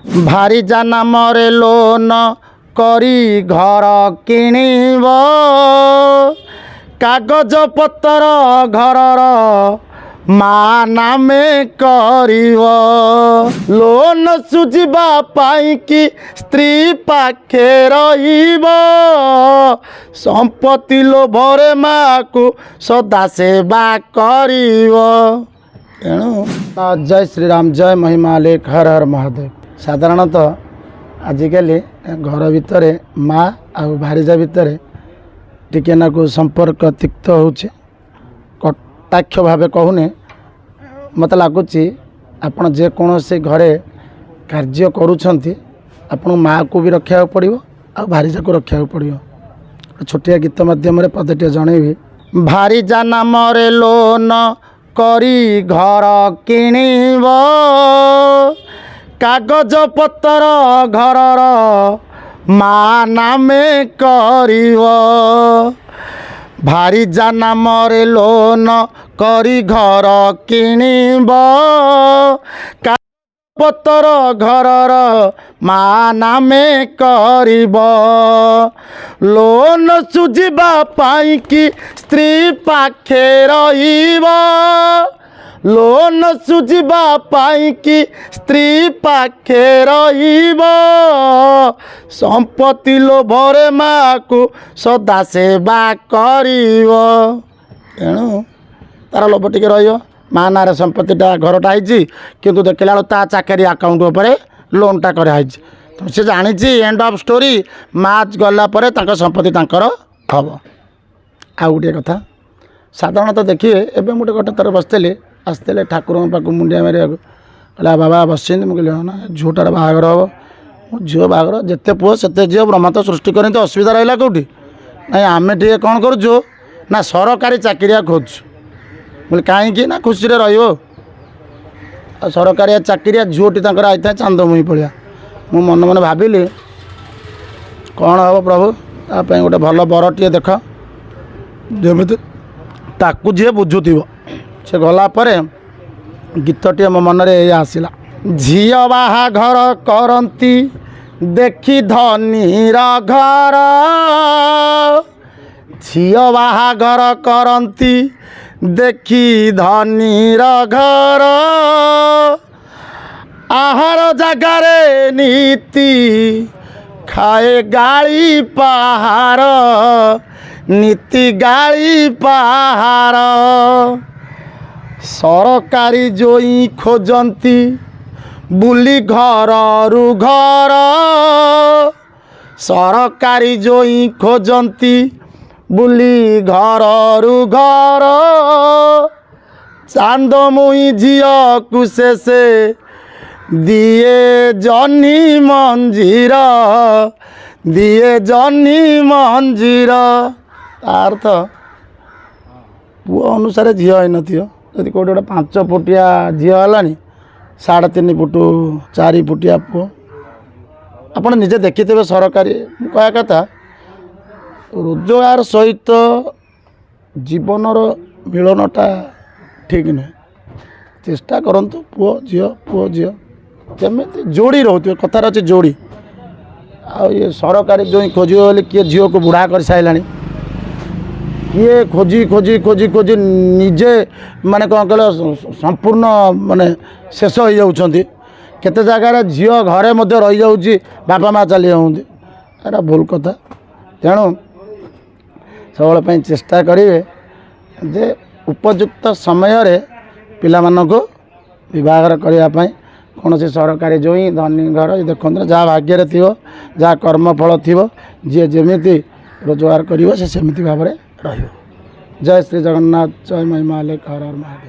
भारी जाना मरे लोन करी घर किणव कागज पतर घरर मा नामे करिव लोन सुझिबा पाई कि स्त्री पाखे रहिब संपत्ति लोभरे माँ को सदा सेवा करिव। तेणु जय श्री राम, जय महिमा लेख, हर हर महादेव। साधारणतः आजिकल घर भितर माँ आ भारीजा भितर टिके नाकु संपर्क तिक्त होचे कटाक्ष भाव कहूने मत लगुच आपण जेकोसी घरे कार्य करुँच आपण माँ को भी रखा पड़ो आ भारीजा को रखा पड़ो। छोटिया गीत माध्यम पदटे जनइबी। भारीजा नाम लोन करी घर किणव कागज पतर घरर मा नामे करिव भारीजा नाम लोन करी घर किणव कागज पतर घरर मा नामे करिव लोन सुझिबा पाई कि स्त्री पाखे रहिब लोन सुझिबा पाई कि स्त्री पाखे रहिब संपत्ति लोभरे माँ को सदा सेवा करिव। तेणु तार लोभ टिके रहियो माँ नारे संपत्तिटा घरटा होइछि किंतु देखला बेलू ता चाकरी अकाउंट उपरे लोनटा कराई तो से जानी एंड ऑफ स्टोरी माँ गला परे तांकर संपत्ति तांकर हम। आ गोटे कथा साधारणतः देखिए एवं गोटे थर बसते आसते ठाकुर पाक मुंडिया मारे कहला बाबा बस मुझे हाँ ना झूठार बाहागर हम झील बाहागर जिते पुओ से झील ब्रह्मा तो सृष्टि करें तो असुविधा रहा कौटी ना आम टे कौन करूँ ना सरकारी चाकरिया खोजु बोले कहीं ना खुशी रो सरकारिया चाकरिया झीलटी आई था चांदमुही पड़िया मु मन मन भाविली कौन हम प्रभु ताप गोटे भल बरटे देख जमी ताकू जी बुझुव से गला पर गीतटे मो मन रे आसला झील बाहाघर करती देखी धनीर घर झील बाहाघर करती देखी धनीर घर आहार जगारे नीति खाए गाड़ी पहाड़ नीति गाड़ी पहाड़ सरकारी जोई खोजती बुली घर रु घर सरकारी जोई खोजती बुली घर रु घर चांदमुही झील कुशे से दिए जनी मंजीर दिए जनी मंजीर अर्थ पुओ अनुसार झील हो नदी कौटे गोटे 5 फुटिया झील है 3.5 फुट 4 फुटिया पुओ आप निजे देखिथे सरकारी कह कथा रोजगार सहित जीवनर मिलनटा ठीक नुहे चेष्टा करंतु पुओ झील जमी जोड़ी रोथे कथार अच्छे जोड़ी आ ये सरकारी जो खोजे बोले किए झील को बुढ़ा कर सारा किए खोजी खोजी खोजी खोजी निजे माने कौन कह संपूर्ण माने शेष हो जाउछंती केते जगार झील घरे मध्य रही जाउची बापा माँ चली जाऊँगी एटा भूल कथा। तेणु सब चेष्टा करेंगे जे उपयुक्त समय रे पिला मानको विवाह करने कौन से सरकारी जोई धनी घर देखो जहाँ भाग्य थी जहाँ कर्मफल थी जी जमी रोजगार कर सेमती भाव में रही। जय श्री जगन्नाथ, जय महिमा लेख, हर हर महादेव।